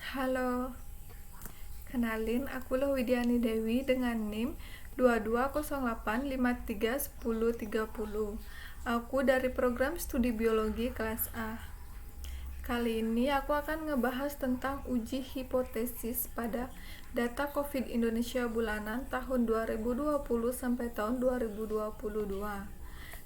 Halo, kenalin aku Widiani Dewi dengan NIM 2208531030. Aku dari program studi biologi kelas A. Kali ini aku akan ngebahas tentang uji hipotesis pada data COVID Indonesia bulanan tahun 2020 sampai tahun 2022.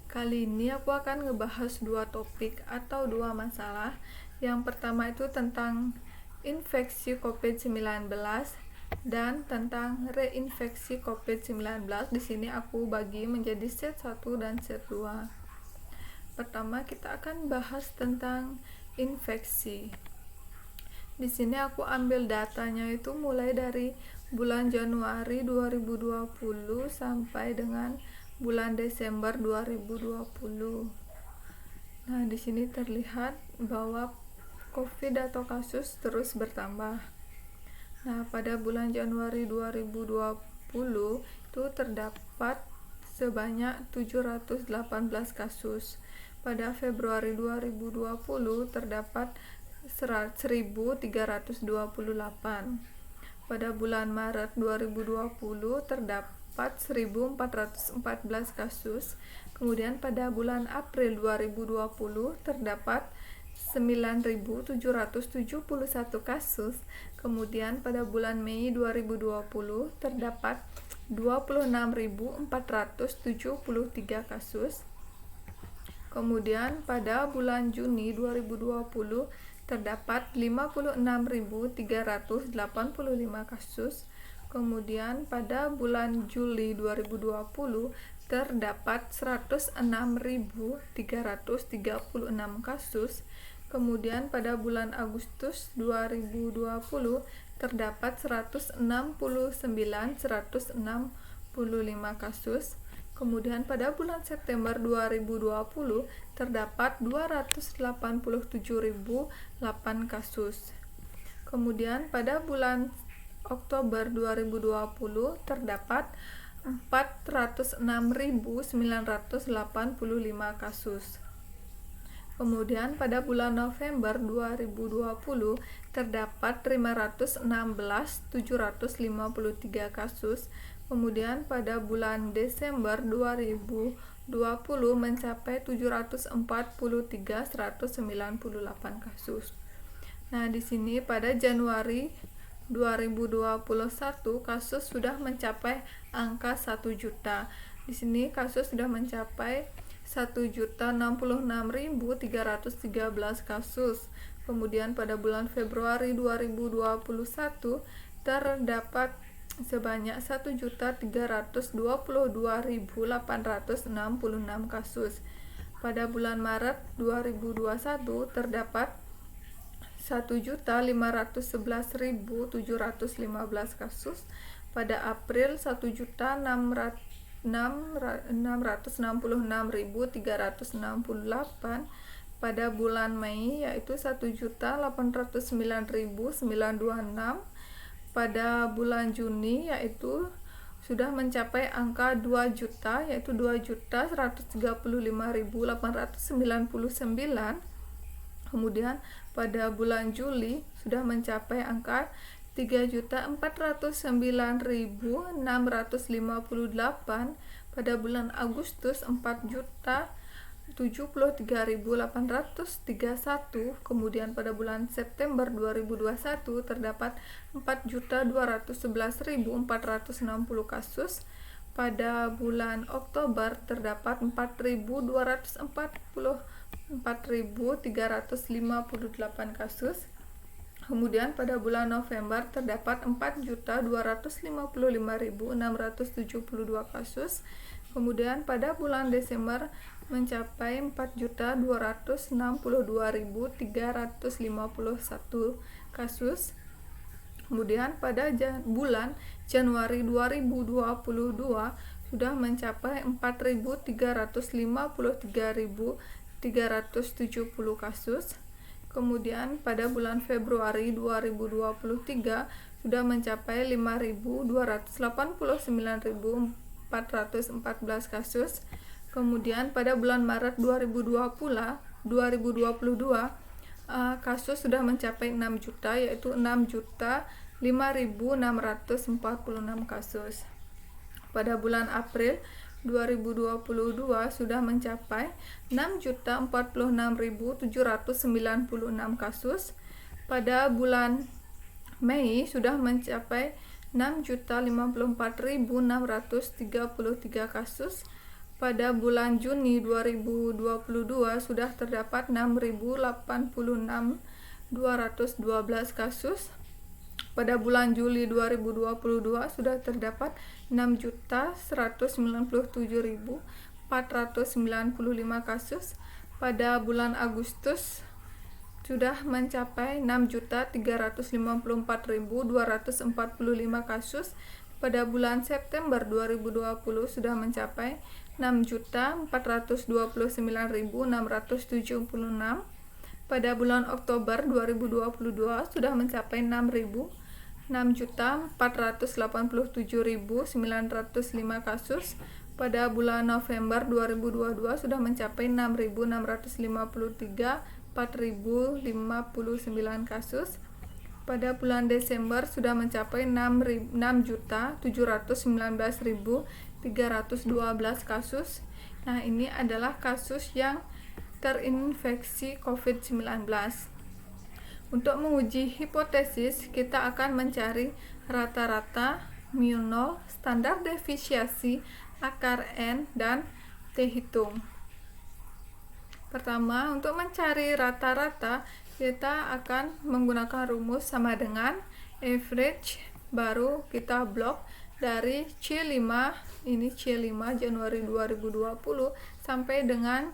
Kali ini aku akan ngebahas dua topik atau dua masalah. Yang pertama itu tentang infeksi COVID-19 dan tentang reinfeksi COVID-19. Di sini aku bagi menjadi set 1 dan set 2. Pertama kita akan bahas tentang infeksi. Di sini aku ambil datanya itu mulai dari bulan Januari 2020 sampai dengan bulan Desember 2020. Nah, di sini terlihat bahwa COVID atau kasus terus bertambah. Nah, pada bulan Januari 2020 itu terdapat sebanyak 718 kasus. Pada Februari 2020 terdapat 1.328. Pada bulan Maret 2020 terdapat 1.414 kasus. Kemudian pada bulan April 2020 terdapat 9.771 kasus. Kemudian pada bulan Mei 2020 terdapat 26.473 kasus. Kemudian pada bulan Juni 2020 terdapat 56.385 kasus. Kemudian pada bulan Juli 2020 terdapat 106.336 kasus. Kemudian pada bulan Agustus 2020 terdapat 169.165 kasus. Kemudian pada bulan September 2020 terdapat 287.008 kasus. Kemudian pada bulan Oktober 2020 terdapat 406.985 kasus. Kemudian pada bulan November 2020 terdapat 516.753 kasus. Kemudian pada bulan Desember 2020 mencapai 743.198 kasus. Nah, di sini pada Januari 2021 kasus sudah mencapai angka 1 juta. Di sini kasus sudah mencapai 1.066.313 kasus. Kemudian pada bulan Februari 2021 terdapat sebanyak 1.322.866 kasus. Pada bulan Maret 2021 terdapat 1.511.715 kasus. Pada April 1.666.368. Pada bulan Mei yaitu 1.809.926. Pada bulan Juni yaitu sudah mencapai angka 2 juta yaitu 2.135.899. Kemudian pada bulan Juli sudah mencapai angka 3.409.658. Pada bulan Agustus 4.073.831. Kemudian pada bulan September 2021 terdapat 4.211.460 kasus. Pada bulan Oktober terdapat 4.244.358 kasus. Kemudian pada bulan November terdapat 4.255.672 kasus. Kemudian pada bulan Desember mencapai 4.262.351 kasus. Kemudian pada bulan Januari 2022 sudah mencapai 4.353.370 kasus. Kemudian pada bulan Februari 2023 sudah mencapai 5.289.414 kasus. Kemudian pada bulan Maret 2022 kasus sudah mencapai 6 juta, yaitu 6.005.646 kasus. Pada bulan April 2022 sudah mencapai 6.046.796 kasus. Pada bulan Mei sudah mencapai 6.054.633 kasus. Pada bulan Juni 2022 sudah terdapat 6.086.212 kasus. Pada bulan Juli 2022 sudah terdapat 6.197.495 kasus. Pada bulan Agustus sudah mencapai 6.354.245 kasus. Pada bulan September 2020 sudah mencapai 6.429.676. Pada bulan Oktober 2022 sudah mencapai 6.487.905 kasus. Pada bulan November 2022 sudah mencapai 6.653.459 kasus. Pada bulan Desember sudah mencapai 6.719.312 kasus. Nah, ini adalah kasus yang terinfeksi COVID-19. Untuk menguji hipotesis, kita akan mencari rata-rata, mu0, standar deviasi, akar N, dan T-hitung. Pertama, untuk mencari rata-rata, kita akan menggunakan rumus sama dengan average, baru kita blok dari C5, ini C5 Januari 2020 sampai dengan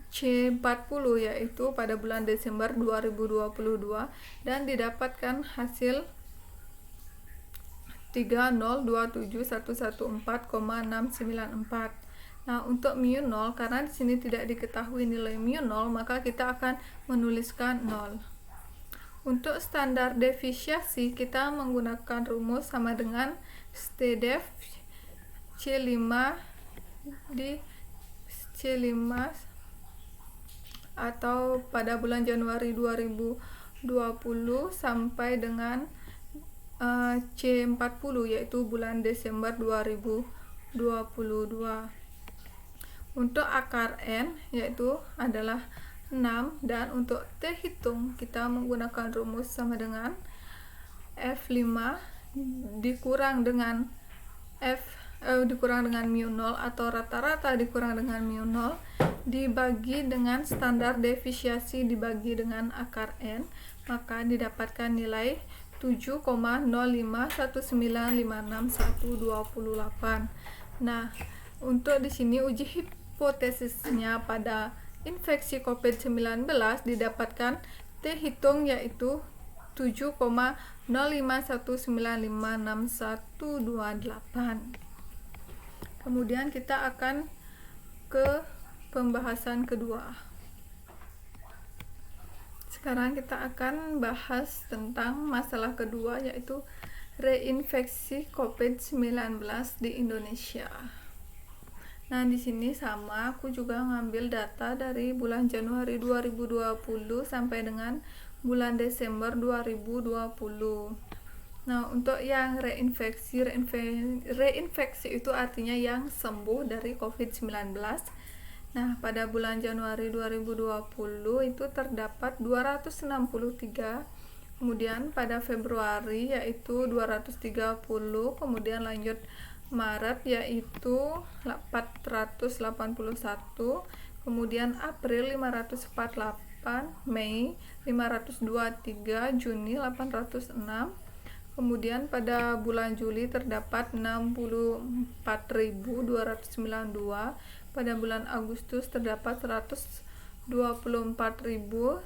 C40, yaitu pada bulan Desember 2022, dan didapatkan hasil 3027114,694. Nah, untuk mu0, karena di sini tidak diketahui nilai mu0, maka kita akan menuliskan 0. Untuk standar deviasi, kita menggunakan rumus sama dengan STDEV C5 di C5 atau pada bulan Januari 2020 sampai dengan C40, yaitu bulan Desember 2022. Untuk akar N yaitu adalah 6, dan untuk T-hitung kita menggunakan rumus sama dengan F5 dikurang dengan mu0 atau rata-rata dikurang dengan mu0 dibagi dengan standar deviasi dibagi dengan akar N, maka didapatkan nilai 7,051956128. Nah, untuk di sini uji hipotesisnya pada infeksi COVID-19 didapatkan T-hitung yaitu 7,051956128. Kemudian kita akan ke pembahasan kedua. Sekarang kita akan bahas tentang masalah kedua, yaitu reinfeksi COVID-19 di Indonesia. Nah, di sini sama, aku juga ngambil data dari bulan Januari 2020 sampai dengan bulan Desember 2020. Nah, untuk yang reinfeksi itu artinya yang sembuh dari COVID-19. Nah, pada bulan Januari 2020 itu terdapat 263, kemudian pada Februari yaitu 230, kemudian lanjut Maret yaitu 481, kemudian April 548, Mei 523, Juni 806, kemudian pada bulan Juli terdapat 64.292, pada bulan Agustus terdapat 124.185,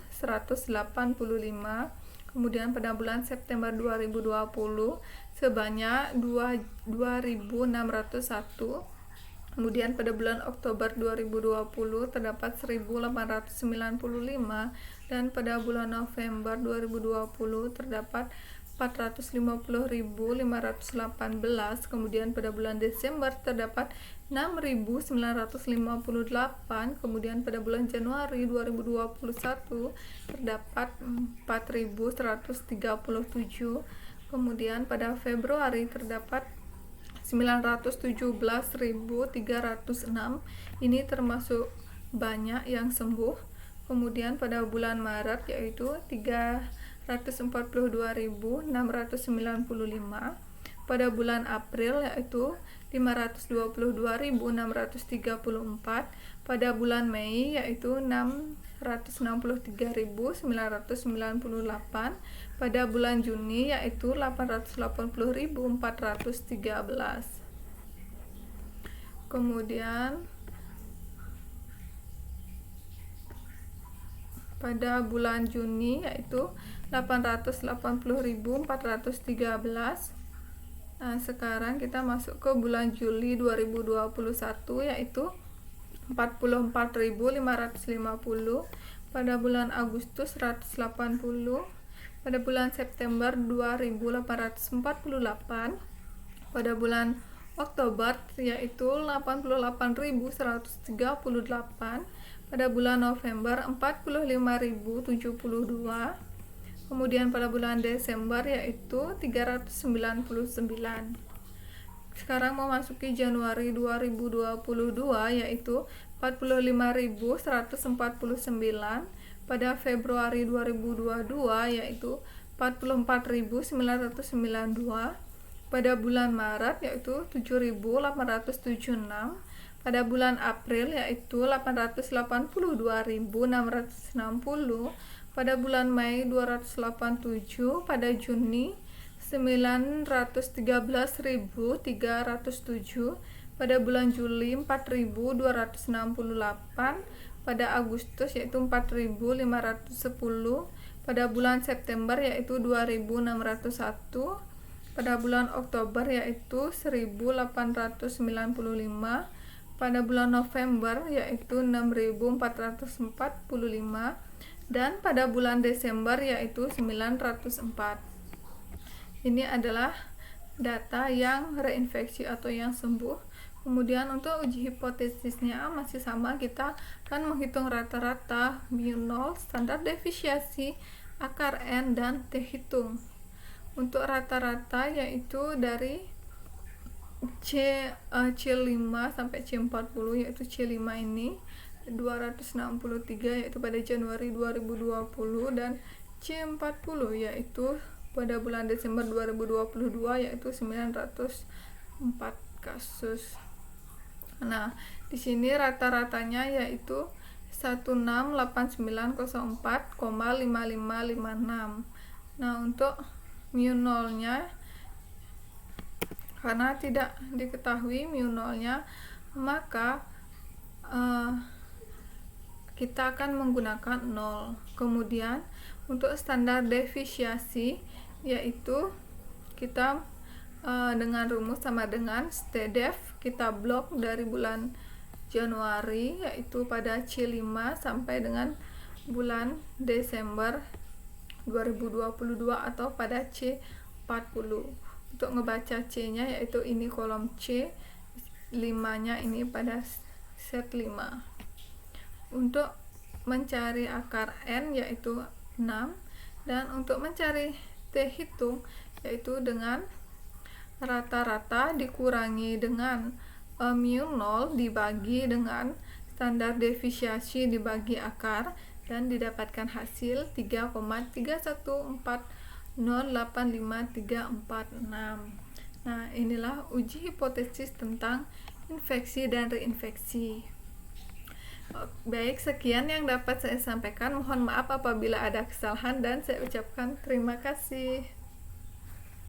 kemudian pada bulan September 2020 sebanyak 2.601, kemudian pada bulan Oktober 2020 terdapat 1.895, dan pada bulan November 2020 terdapat 450.518, kemudian pada bulan Desember terdapat 6.958, kemudian pada bulan Januari 2021 terdapat 4.137, kemudian pada Februari terdapat 917.306. Ini termasuk banyak yang sembuh. Kemudian pada bulan Maret yaitu 342.695, pada bulan April yaitu 522.634, pada bulan Mei yaitu 663.998, pada bulan Juni yaitu 880.413. Kemudian pada bulan Juni yaitu 880.413. Nah, sekarang kita masuk ke bulan Juli 2021 yaitu 44.550, pada bulan Agustus 180, pada bulan September 2.848, pada bulan Oktober yaitu 88.138, pada bulan November 45.072, kemudian pada bulan Desember yaitu 399. Sekarang memasuki Januari 2022 yaitu 45.149, pada Februari 2022 yaitu 44.992, pada bulan Maret yaitu 7.876, pada bulan April yaitu 882.660, pada bulan Mei 287, pada Juni 913.307, pada bulan Juli 4.268, pada Agustus yaitu 4.510, pada bulan September yaitu 2.601, pada bulan Oktober yaitu 1.895, pada bulan November yaitu 6.445, dan pada bulan Desember yaitu 904. Ini adalah data yang reinfeksi atau yang sembuh. Kemudian untuk uji hipotesisnya masih sama, kita akan menghitung rata-rata, mu0, standar deviasi, akar N, dan T hitung. Untuk rata-rata yaitu dari C5 sampai C40, yaitu C5 ini 263 yaitu pada Januari 2020, dan C40 yaitu pada bulan Desember 2022 yaitu 904 kasus. Nah, di sini rata-ratanya yaitu 168904,5556. Nah, untuk mu0-nya karena tidak diketahui mu0-nya, maka kita akan menggunakan 0. Kemudian untuk standar deviasi yaitu kita dengan rumus sama dengan STDEV, kita blok dari bulan Januari yaitu pada C5 sampai dengan bulan Desember 2022 atau pada C40. Untuk ngebaca C-nya yaitu ini kolom C, 5-nya ini pada set 5. Untuk mencari akar N yaitu 6, dan untuk mencari T hitung yaitu dengan rata-rata dikurangi dengan mu0 dibagi dengan standar deviasi dibagi akar, dan didapatkan hasil 3,314085346. Nah, inilah uji hipotesis tentang infeksi dan reinfeksi. Baik, sekian yang dapat saya sampaikan. Mohon maaf apabila ada kesalahan, dan saya ucapkan terima kasih.